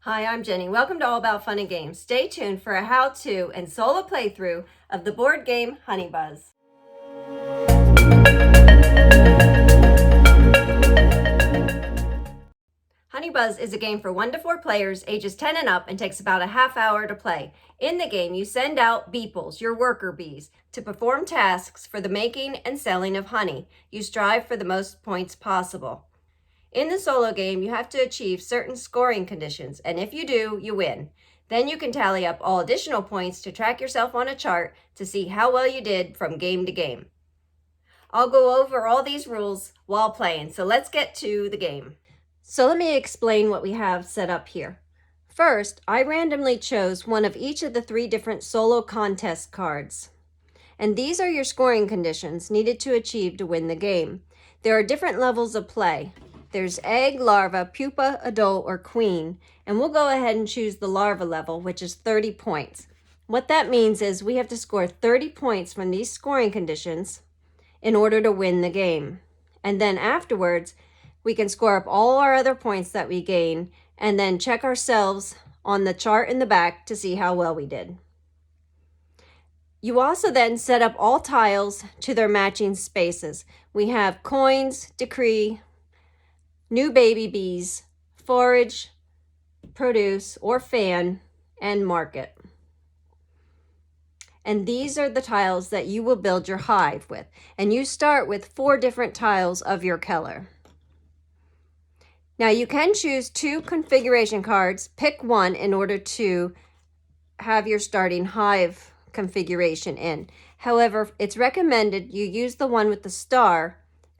Hi, I'm Jenny. Welcome to All About Fun and Games. Stay tuned for a how-to and solo playthrough of the board game Honey Buzz. Honey Buzz is a game for 1 to 4 players, ages 10 and up, and takes about a half hour to play. In the game, you send out beeples, your worker bees, to perform tasks for the making and selling of honey. You strive for the most points possible. In the solo game, you have to achieve certain scoring conditions, and if you do, you win. Then you can tally up all additional points to track yourself on a chart to see how well you did from game to game. I'll go over all these rules while playing, so let's get to the game. So let me explain what we have set up here. First, I randomly chose one of each of the 3 different solo contest cards. And these are your scoring conditions needed to achieve to win the game. There are different levels of play. There's egg, larva, pupa, adult, or queen, and we'll go ahead and choose the larva level, which is 30 points. What that means is we have to score 30 points from these scoring conditions in order to win the game. And then afterwards, we can score up all our other points that we gain and then check ourselves on the chart in the back to see how well we did. You also then set up all tiles to their matching spaces. We have coins, decree, new baby bees, forage, produce or fan, and market. And these are the tiles that you will build your hive with. And you start with 4 different tiles of your color. Now you can choose 2 configuration cards. Pick one in order to have your starting hive configuration in. However, it's recommended you use the one with the star,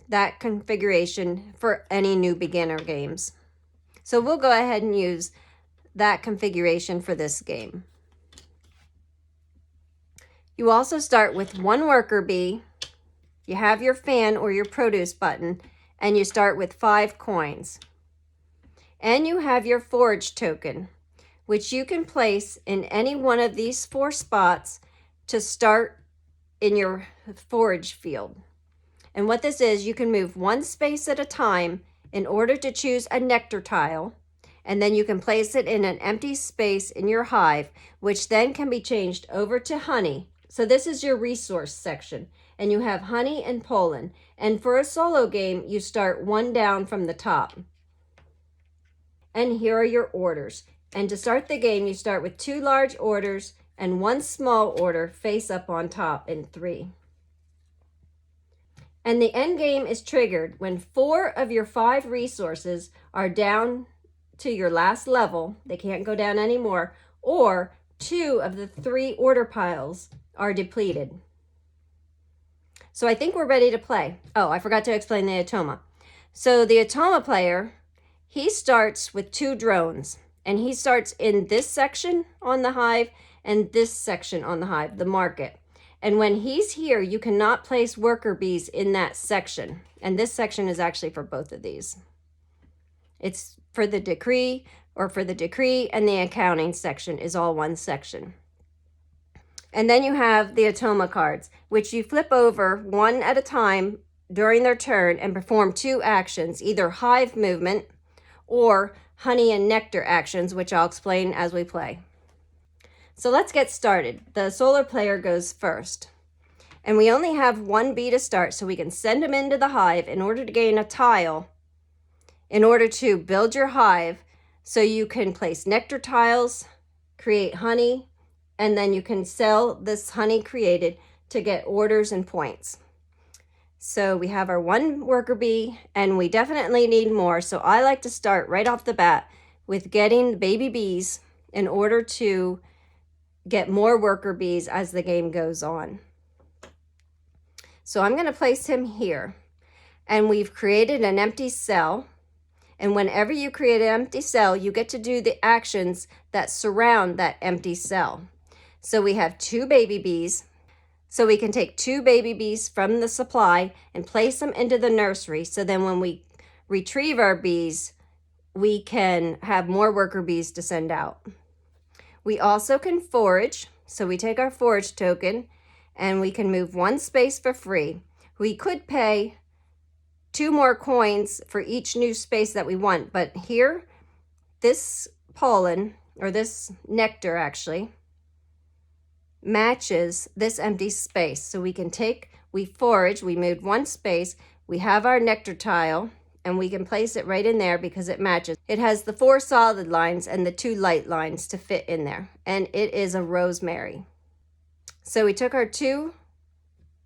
that configuration, for any new beginner games. So we'll go ahead and use that configuration for this game. You also start with 1 worker bee, you have your fan or your produce button, and you start with 5 coins. And you have your forage token, which you can place in any one of these 4 spots to start in your forage field. And what this is, you can move 1 space at a time in order to choose a nectar tile, and then you can place it in an empty space in your hive, which then can be changed over to honey. So this is your resource section, and you have honey and pollen. And for a solo game, you start 1 down from the top. And here are your orders. And to start the game, you start with 2 large orders and 1 small order face up on top in 3. And the end game is triggered when 4 of your 5 resources are down to your last level. They can't go down anymore. Or 2 of the 3 order piles are depleted. So I think we're ready to play. Oh, I forgot to explain the Automa. So the Automa player, he starts with 2 drones. And he starts in this section on the hive and this section on the hive, the market. And when he's here, you cannot place worker bees in that section. And this section is actually for both of these. It's for the decree, and the accounting section is all 1 section. And then you have the Automa cards, which you flip over 1 at a time during their turn and perform 2 actions, either hive movement or honey and nectar actions, which I'll explain as we play. So let's get started. The solo player goes first. And we only have 1 bee to start, so we can send him into the hive in order to gain a tile, in order to build your hive, so you can place nectar tiles, create honey, and then you can sell this honey created to get orders and points. So we have our 1 worker bee, and we definitely need more. So I like to start right off the bat with getting baby bees in order to get more worker bees as the game goes on. So I'm going to place him here. And we've created an empty cell. And whenever you create an empty cell, you get to do the actions that surround that empty cell. So we have 2 baby bees. So we can take 2 baby bees from the supply and place them into the nursery. So then when we retrieve our bees, we can have more worker bees to send out. We also can forage. So we take our forage token and we can move 1 space for free. We could pay 2 more coins for each new space that we want, but here, this pollen, or this nectar actually, matches this empty space. So we can we forage, we moved one space, we have our nectar tile, and we can place it right in there because it matches. It has the 4 solid lines and the 2 light lines to fit in there, and it is a rosemary. So we took our 2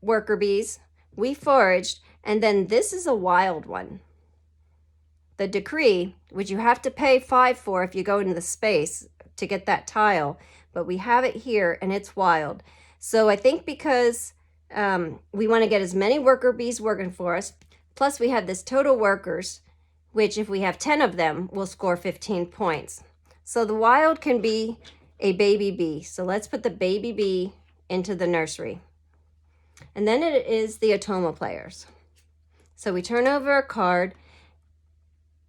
worker bees, we foraged, and then this is a wild one. The Decree, which you have to pay 5 for if you go into the space to get that tile, but we have it here and it's wild. So I think because we want to get as many worker bees working for us, plus we have this total workers, which if we have 10 of them, we'll score 15 points. So the wild can be a baby bee. So let's put the baby bee into the nursery. And then it is the Otoma players. So we turn over a card,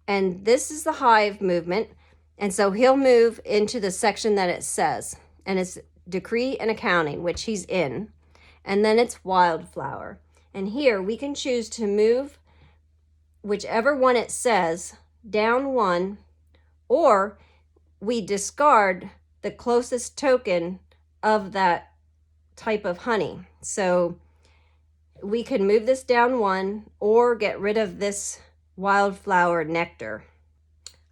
and this is the hive movement. And so he'll move into the section that it says, and it's Decree and Accounting, which he's in. And then it's Wildflower. And here we can choose to move whichever one it says down 1, or we discard the closest token of that type of honey. So we can move this down 1 or get rid of this Wildflower nectar.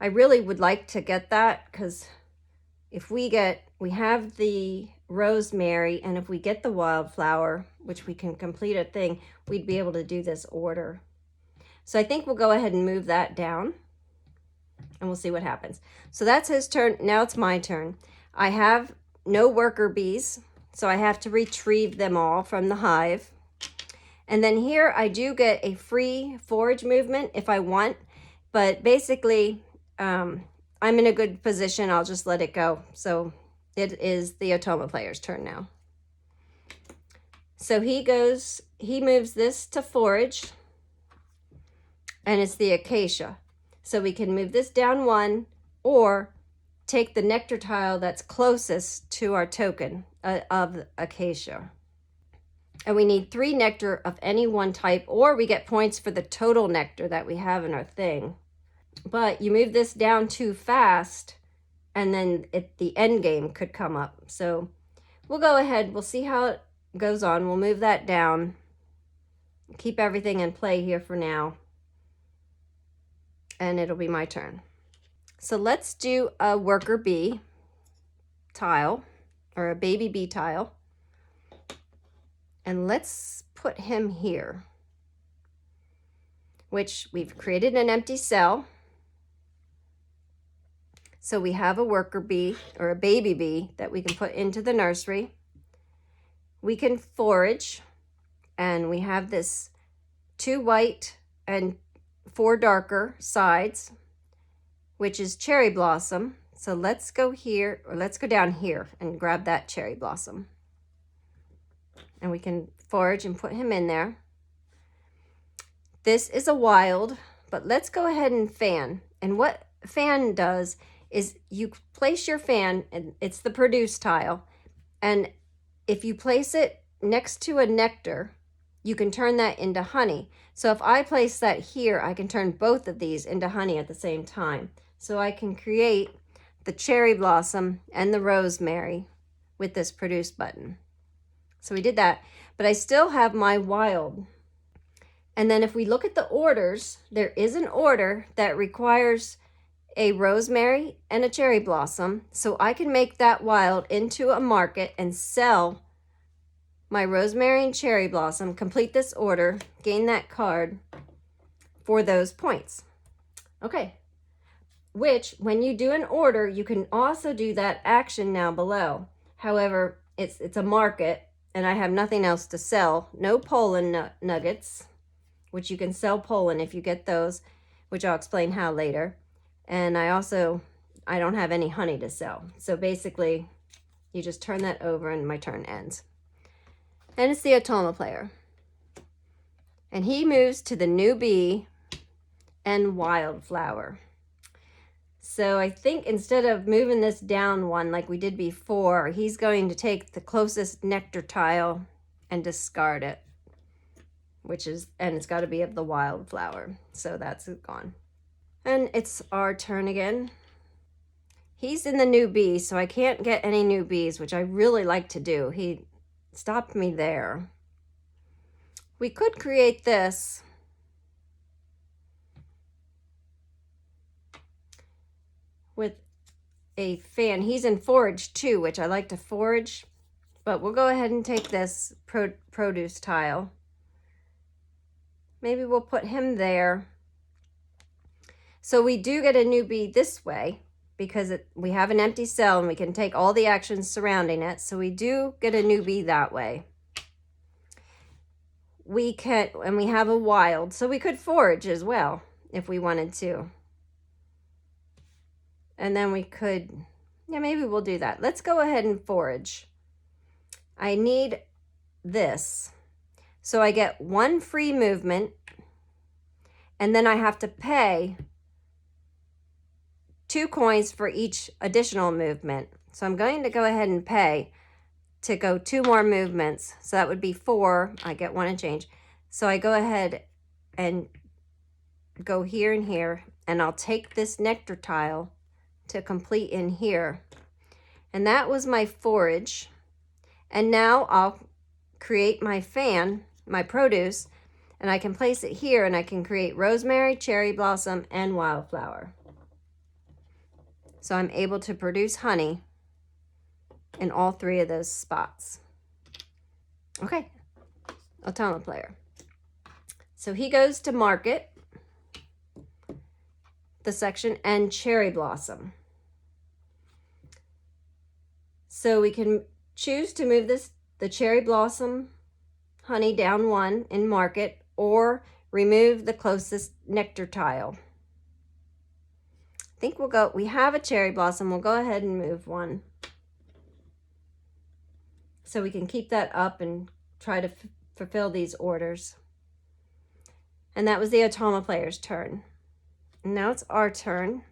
I really would like to get that, because if we have the rosemary, and if we get the Wildflower, which we can complete a thing, we'd be able to do this order. So I think we'll go ahead and move that down, and we'll see what happens. So that's his turn. Now it's my turn. I have no worker bees, so I have to retrieve them all from the hive. And then here I do get a free forage movement if I want, but basically I'm in a good position. I'll just let it go. So it is the Otoma player's turn now. So he moves this to forage, and it's the Acacia. So we can move this down 1 or take the nectar tile that's closest to our token of Acacia. And we need 3 nectar of any one type, or we get points for the total nectar that we have in our thing. But you move this down too fast, and then the end game could come up. So we'll go ahead. We'll see how it goes on. We'll move that down. Keep everything in play here for now. And it'll be my turn. So let's do a worker bee tile, or a baby bee tile. And let's put him here, which we've created an empty cell. So we have a worker bee, or a baby bee, that we can put into the nursery. We can forage, and we have this 2 white and 4 darker sides, which is cherry blossom. So let's go here, or let's go down here and grab that cherry blossom. And we can forage and put him in there. This is a wild, but let's go ahead and fan. And what fan does is you place your fan, and it's the produce tile. And if you place it next to a nectar, you can turn that into honey. So if I place that here, I can turn both of these into honey at the same time. So I can create the cherry blossom and the rosemary with this produce button. So we did that, but I still have my wild. And then if we look at the orders, there is an order that requires a rosemary and a cherry blossom. So I can make that wild into a market and sell my rosemary and cherry blossom, complete this order, gain that card for those points. Okay, which when you do an order, you can also do that action now below. However, it's a market, and I have nothing else to sell. No pollen nuggets, which you can sell pollen if you get those, which I'll explain how later. And I don't have any honey to sell. So basically, you just turn that over and my turn ends. And it's the Otoma player. And he moves to the new bee and Wildflower. So I think instead of moving this down 1 like we did before, he's going to take the closest nectar tile and discard it, and it's got to be of the Wildflower. So that's gone. And it's our turn again. He's in the new bee, so I can't get any new bees, which I really like to do. He stopped me there. We could create this. With a fan. He's in forage too, which I like to forage. But we'll go ahead and take this produce tile. Maybe we'll put him there. So we do get a new bee this way because we have an empty cell and we can take all the actions surrounding it. So we do get a new bee that way. We can, and we have a wild, so we could forage as well if we wanted to. And then we could, yeah, maybe we'll do that. Let's go ahead and forage. I need this. So I get 1 free movement, and then I have to pay 2 coins for each additional movement. So I'm going to go ahead and pay to go 2 more movements. So that would be 4. I get 1 and change. So I go ahead and go here and here, and I'll take this nectar tile to complete in here. And that was my forage. And now I'll create my fan, my produce, and I can place it here, and I can create rosemary, cherry blossom, and wildflower. So I'm able to produce honey in all 3 of those spots. Okay, Automa player. So he goes to market, the section, and cherry blossom. So we can choose to move the cherry blossom honey down 1 in market, or remove the closest nectar tile. I think we have a cherry blossom. We'll go ahead and move 1. So we can keep that up and try to fulfill these orders. And that was the Automa player's turn. And now it's our turn.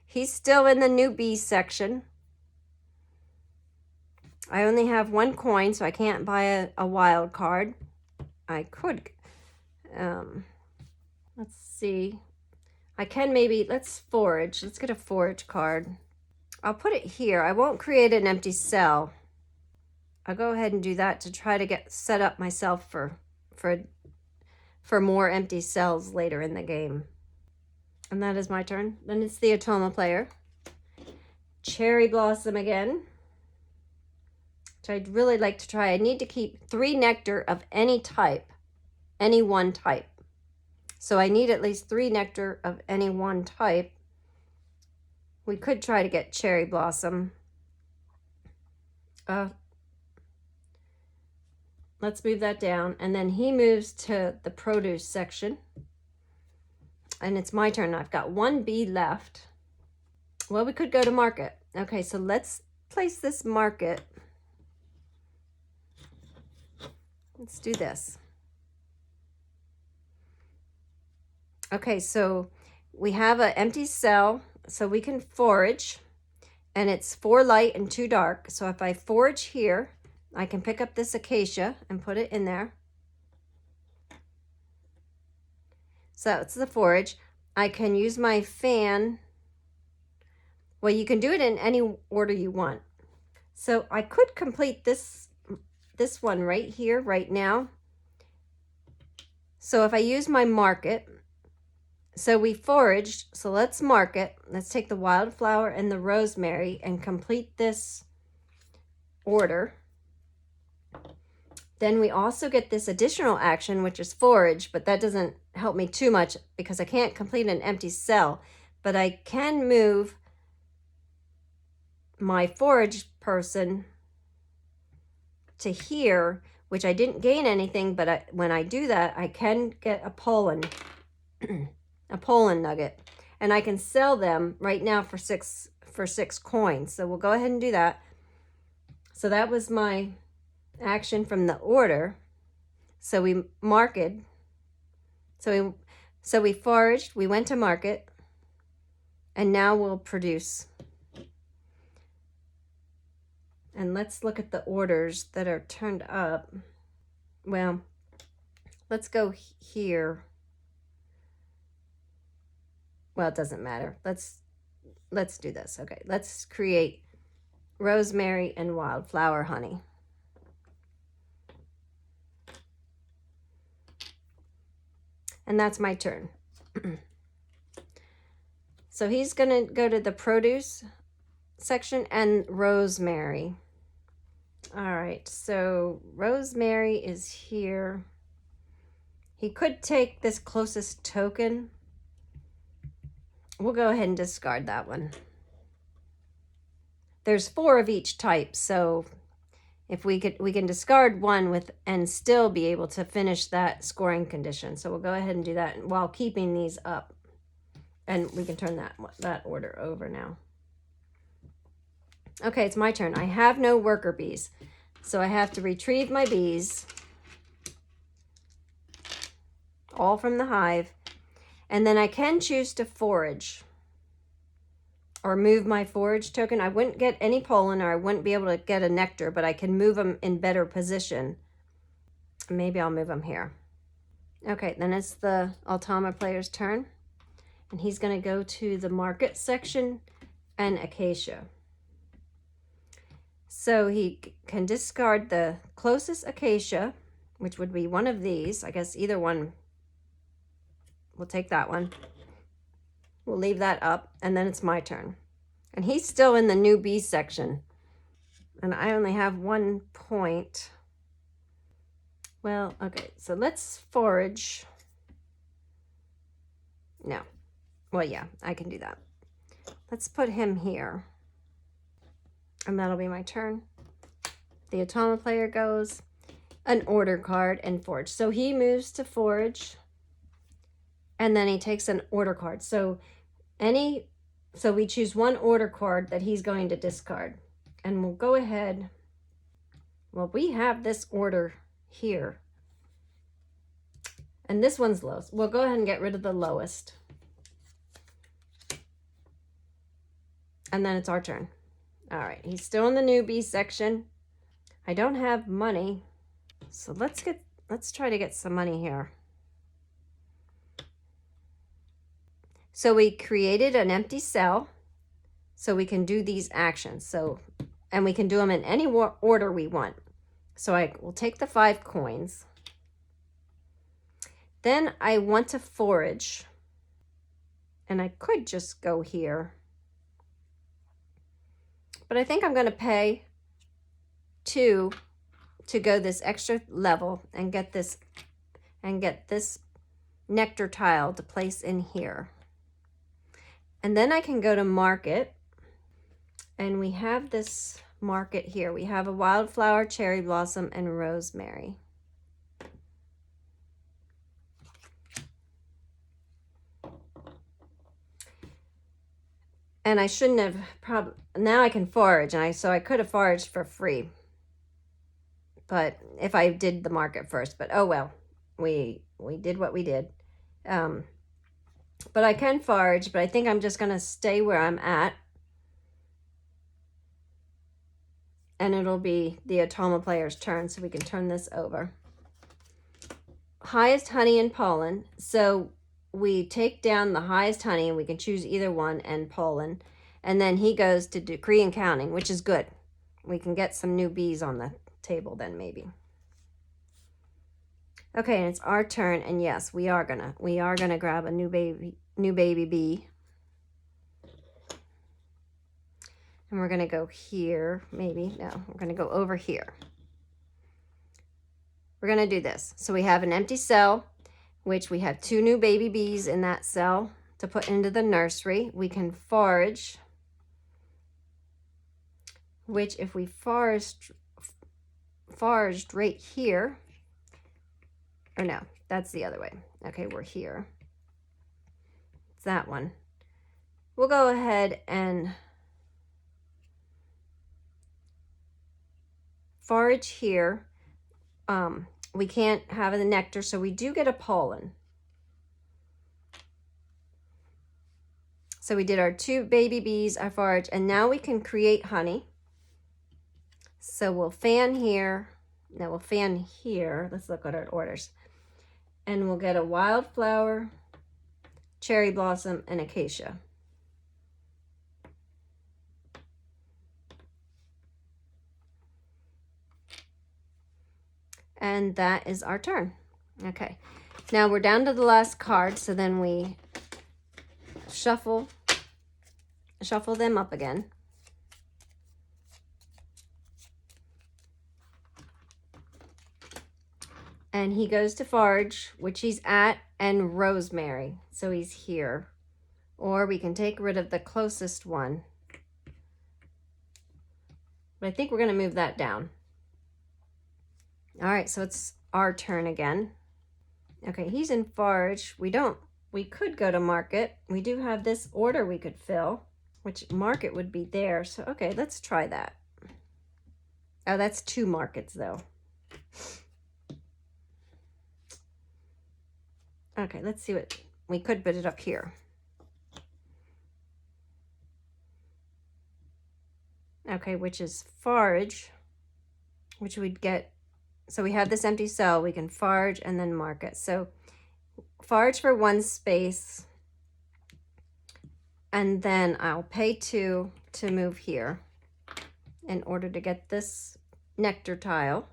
He's still in the new bee section. I only have 1 coin, so I can't buy a wild card. I could, let's see. I can maybe, let's forage. Let's get a forage card. I'll put it here. I won't create an empty cell. I'll go ahead and do that to try to get set up myself for more empty cells later in the game. And that is my turn. Then it's the Automa player. Cherry blossom again, which I'd really like to try. I need to keep 3 nectar of any type, any one type. So I need at least 3 nectar of any one type. We could try to get cherry blossom. Let's move that down. And then he moves to the produce section. And it's my turn. I've got 1 bee left. Well, we could go to market. Okay, so let's place this market. Let's do this. Okay, so we have an empty cell, so we can forage, and it's 4 light and 2 dark. So if I forage here, I can pick up this acacia and put it in there. So that's the forage. I can use my fan. Well, you can do it in any order you want. So I could complete this one right here, right now. So if I use my market, so we foraged, so let's market. Let's take the wildflower and the rosemary and complete this order. Then we also get this additional action, which is forage, but that doesn't help me too much because I can't complete an empty cell. But I can move my forage person to here, which I didn't gain anything, but when I do that, I can get a pollen, a pollen nugget, and I can sell them right now for 6 coins. So we'll go ahead and do that. So that was my action from the order. So we marketed. So we foraged, we went to market, and now we'll produce. And let's look at the orders that are turned up. Well, let's go here. Well, it doesn't matter. let's do this. Okay, let's create rosemary and wildflower honey. And that's my turn. So he's gonna go to the produce section and rosemary. All right, so rosemary is here. He could take this closest token. We'll go ahead and discard that one. There's 4 of each type, so if we can discard one with and still be able to finish that scoring condition. So we'll go ahead and do that while keeping these up. And we can turn that order over now. Okay, it's my turn. I have no worker bees. So I have to retrieve my bees, all from the hive. And then I can choose to forage or move my forage token. I wouldn't get any pollen, or I wouldn't be able to get a nectar, but I can move them in better position. Maybe I'll move them here. Okay, then it's the Automa player's turn. And he's going to go to the market section and acacia. So he can discard the closest acacia, which would be one of these. I guess either one. We'll take that one. We'll leave that up, and then it's my turn. And he's still in the new bee section. And I only have 1 point. Well, okay, so let's forage. No. Well, yeah, I can do that. Let's put him here. And that'll be my turn. The Automa player goes an order card and forage. So he moves to forage. And then he takes an order card. So we choose 1 order card that he's going to discard. And we'll go ahead. Well, we have this order here. And this one's lowest. We'll go ahead and get rid of the lowest. And then it's our turn. All right, he's still in the newbie section. I don't have money. So let's try to get some money here. So we created an empty cell so we can do these actions. And we can do them in any order we want. So I will take the 5 coins. Then I want to forage. And I could just go here. But I think I'm going to pay 2 to go this extra level and get this nectar tile to place in here. And then I can go to market, and we have this market here. We have a wildflower, cherry blossom, and rosemary. And I shouldn't have now I can forage, and so I could have foraged for free. But if I did the market first, but oh well, we did what we did. But I can forage, but I think I'm just going to stay where I'm at. And it'll be the Automa player's turn, so we can turn this over. Highest honey and pollen. So we take down the highest honey, and we can choose either one, and pollen. And then he goes to decree and counting, which is good. We can get some new bees on the table then, maybe. Okay, and it's our turn, and yes, we are gonna grab a new baby bee. And we're gonna go here, maybe. No, we're gonna go over here. We're gonna do this. So we have an empty cell, which we have 2 new baby bees in that cell to put into the nursery. We can forage, which if we foraged right here, or no, that's the other way. Okay, we're here. It's that one. We'll go ahead and forage here. We can't have the nectar, so we do get a pollen. So we did our 2 baby bees, our forage, and now we can create honey. So we'll fan here. Now we'll fan here. Let's look at our orders. And we'll get a wildflower, cherry blossom, and acacia. And that is our turn. Okay, now we're down to the last card, so then we shuffle them up again. And he goes to Forage, which he's at, and Rosemary, so he's here. Or we can take rid of the closest one. But I think we're going to move that down. All right, so it's our turn again. Okay, he's in Forage. We could go to Market. We do have this order we could fill, which Market would be there. So, okay, let's try that. Oh, that's 2 markets, though. Okay, let's see what we could put it up here. Okay, which is Forage, which we'd get. So we have this empty cell. We can Forage and then Market. So Forage for 1 space, and then I'll pay 2 to move here in order to get this nectar tile.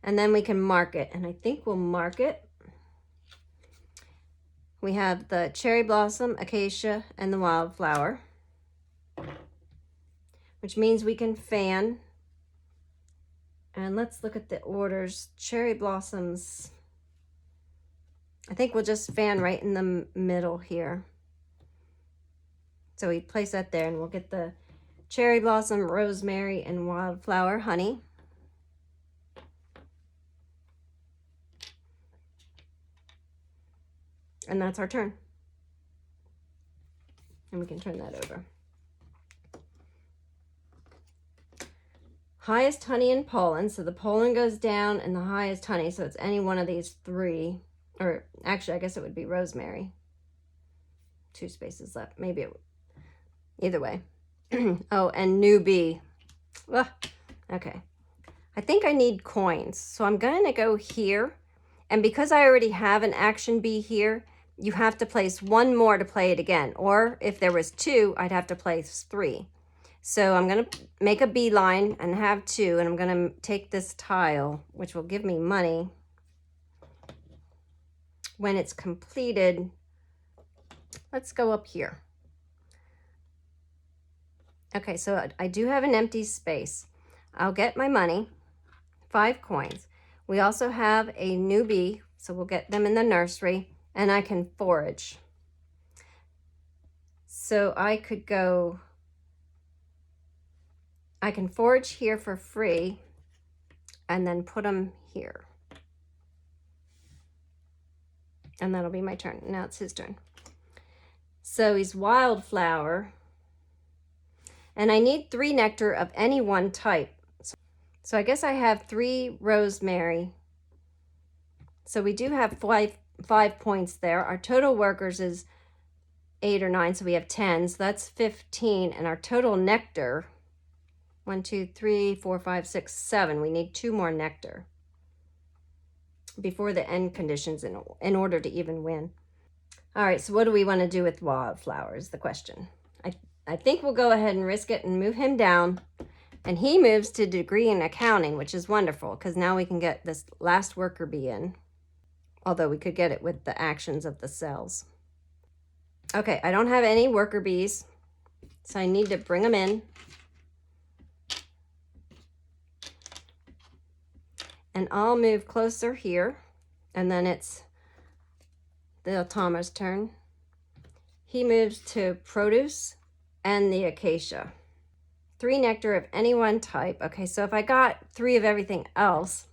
And then we can Market, and I think we'll Market. We have the cherry blossom, acacia, and the wildflower, which means we can fan. And let's look at the orders. Cherry blossoms, I think we'll just fan right in the middle here. So we place that there, and we'll get the cherry blossom, rosemary, and wildflower honey. And that's our turn. And we can turn that over. Highest honey and pollen. So the pollen goes down and the highest honey. So it's any one of these 3. Or actually, I guess it would be rosemary. 2 spaces left. Maybe it would. Either way. Oh, and new bee. Ugh. Okay. I think I need coins. So I'm going to go here. And because I already have an action bee here, you have to place 1 more to play it again. Or if there was 2, I'd have to place 3. So I'm going to make a beeline and have 2. And I'm going to take this tile, which will give me money. When it's completed, let's go up here. Okay, so I do have an empty space. I'll get my money, 5 coins. We also have a new bee, so we'll get them in the nursery, and I can forage. So I could go, I can forage here for free and then put them here. And that'll be my turn. Now it's his turn. So he's wildflower. And I need 3 nectar of any one type. So I guess I have 3 rosemary. So we do have 5 points there. Our total workers is 8 or 9, so we have 10. So that's 15. And our total nectar, 1, 2, 3, 4, 5, 6, 7. We need 2 more nectar before the end conditions in order to even win. All right, so what do we want to do with wildflower is the question. I think we'll go ahead and risk it and move him down. And he moves to degree in accounting, which is wonderful because now we can get this last worker bee in. Although we could get it with the actions of the cells. Okay, I don't have any worker bees, so I need to bring them in. And I'll move closer here, and then it's the Altama's turn. He moves to produce and the acacia. 3 nectar of any one type. Okay, so if I got 3 of everything else,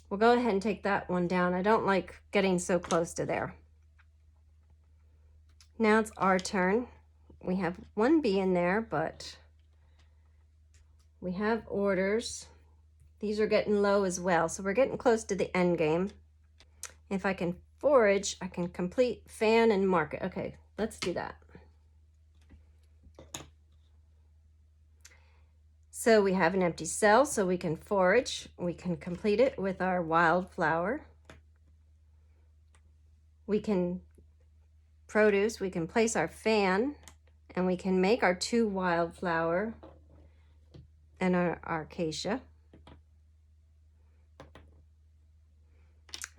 we'll go ahead and take that one down. I don't like getting so close to there. Now it's our turn. We have 1 bee in there, but we have orders. These are getting low as well, so we're getting close to the end game. If I can forage, I can complete fan and market. Okay, let's do that. So we have an empty cell, so we can forage. We can complete it with our wildflower. We can produce, we can place our fan, and we can make our 2 wildflower and our acacia.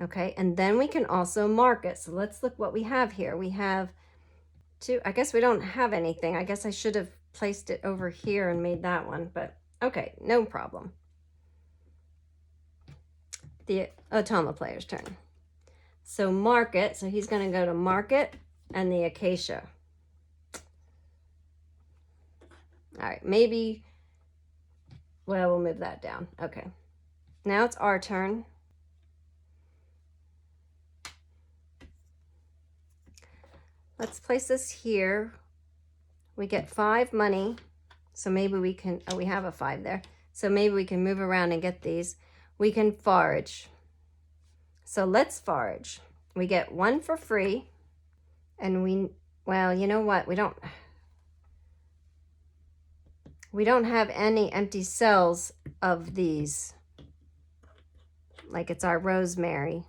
Okay, and then we can also mark it. So let's look what we have here. We have two, I guess we don't have anything. I guess I should have placed it over here and made that one, but okay, no problem. The Otama player's turn. So market, so he's going to go to market and the acacia. All right, maybe, well, we'll move that down. Okay, now it's our turn. Let's place this here. We get 5 money, so maybe we can, oh, we have a 5 there. So maybe we can move around and get these. We can forage. So let's forage. We get 1 for free, and we, well, you know what? We don't have any empty cells of these. Like it's our rosemary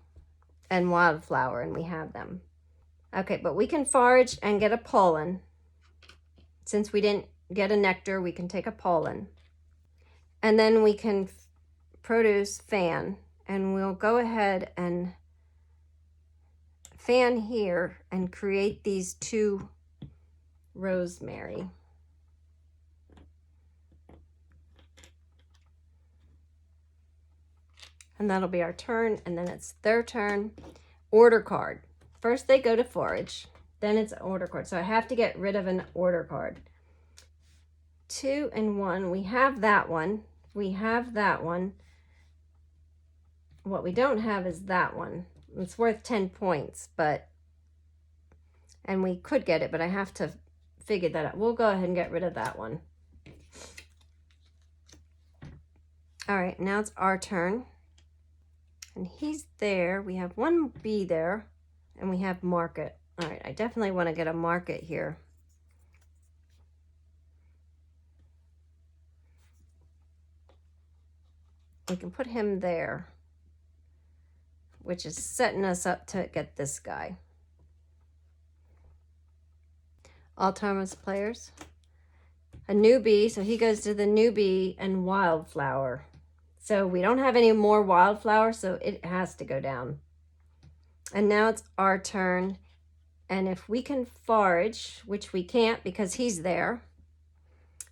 and wildflower, and we have them. Okay, but we can forage and get a pollen. Since we didn't get a nectar, we can take a pollen. And then we can produce fan, and we'll go ahead and fan here and create these 2 rosemary. And that'll be our turn, and then it's their turn. Order card. First they go to forage, then it's an order card. So I have to get rid of an order card. 2 and 1, we have that one. We have that one. What we don't have is that one. It's worth 10 points, but, and we could get it, but I have to figure that out. We'll go ahead and get rid of that one. All right, now it's our turn. And he's there. We have 1 bee there, and we have market. All right, I definitely want to get a market here. We can put him there, which is setting us up to get this guy. Alzheimer's players. A newbie, so he goes to the newbie and wildflower. So we don't have any more wildflower, so it has to go down. And now it's our turn. And if we can forage, which we can't because he's there,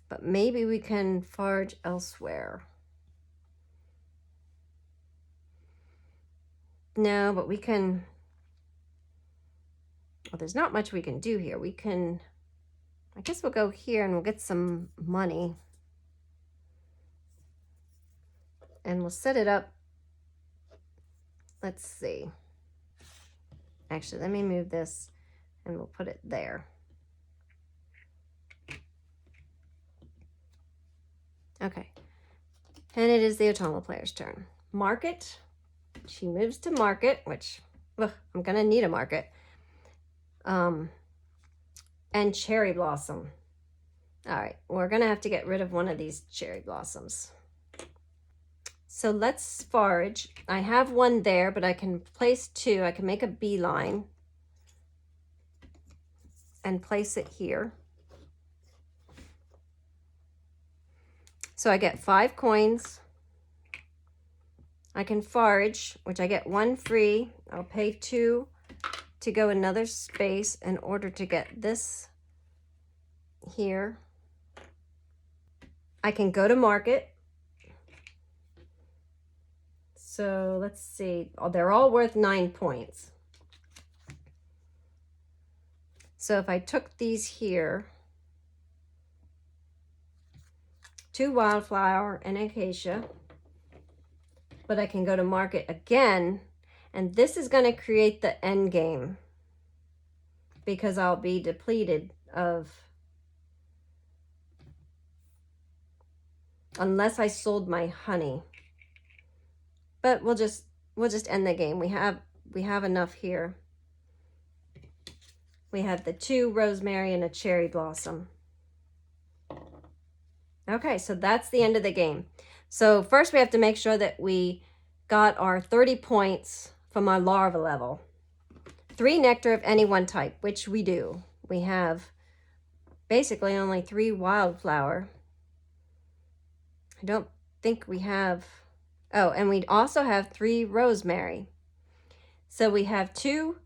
but maybe we can forage elsewhere. No, but we can, well, there's not much we can do here. We can, I guess we'll go here and we'll get some money. And we'll set it up. Let's see. Actually, let me move this and we'll put it there. Okay. And it is the Otama player's turn. Market. She moves to market, which, ugh, I'm going to need a market. And cherry blossom. All right, we're going to have to get rid of one of these cherry blossoms. So let's forage. I have 1 there, but I can place 2. I can make a beeline and place it here. So I get 5 coins. I can forage, which I get 1 free. I'll pay 2 to go another space in order to get this here. I can go to market. So let's see. Oh, they're all worth 9 points. So if I took these here, 2 wildflower and acacia, but I can go to market again, and this is going to create the end game because I'll be depleted of, unless I sold my honey. But we'll just end the game. We have enough here. We have the 2 rosemary and a cherry blossom. Okay, so that's the end of the game. So first we have to make sure that we got our 30 points from our larva level. 3 nectar of any one type, which we do. We have basically only 3 wildflower. I don't think we have, oh, and we also have 3 rosemary. So we have 2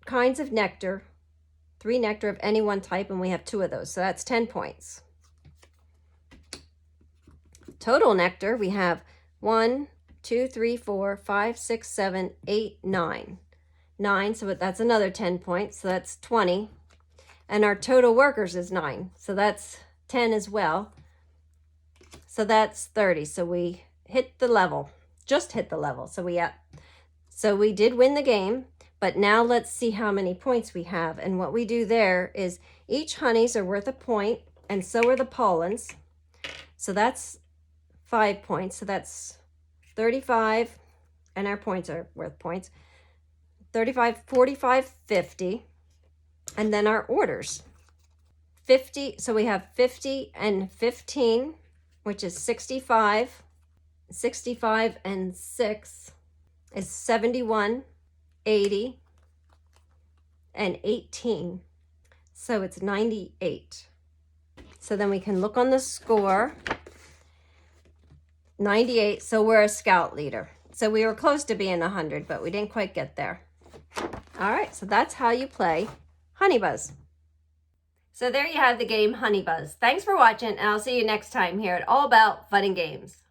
kinds of nectar, 3 nectar of any one type, and we have 2 of those. So that's 10 points. Total nectar, we have 1, 2, 3, 4, 5, 6, 7, 8, 9. 9, so that's another 10 points, so that's 20. And our total workers is 9, so that's 10 as well. So that's 30. So we hit the level, just hit the level. So we did win the game, but now let's see how many points we have. And what we do there is each honeys are worth a point, and so are the pollens. So that's 5 points. So that's 35, and our points are worth points. 35, 45, 50. And then our orders. 50, so we have 50 and 15, which is 65. 65 and 6 is 71, 80, and 18. So it's 98. So then we can look on the score. 98, so we're a scout leader. So we were close to being 100, but we didn't quite get there. All right, so that's how you play Honey Buzz. So there you have the game Honey Buzz. Thanks for watching, and I'll see you next time here at All About Fun and Games.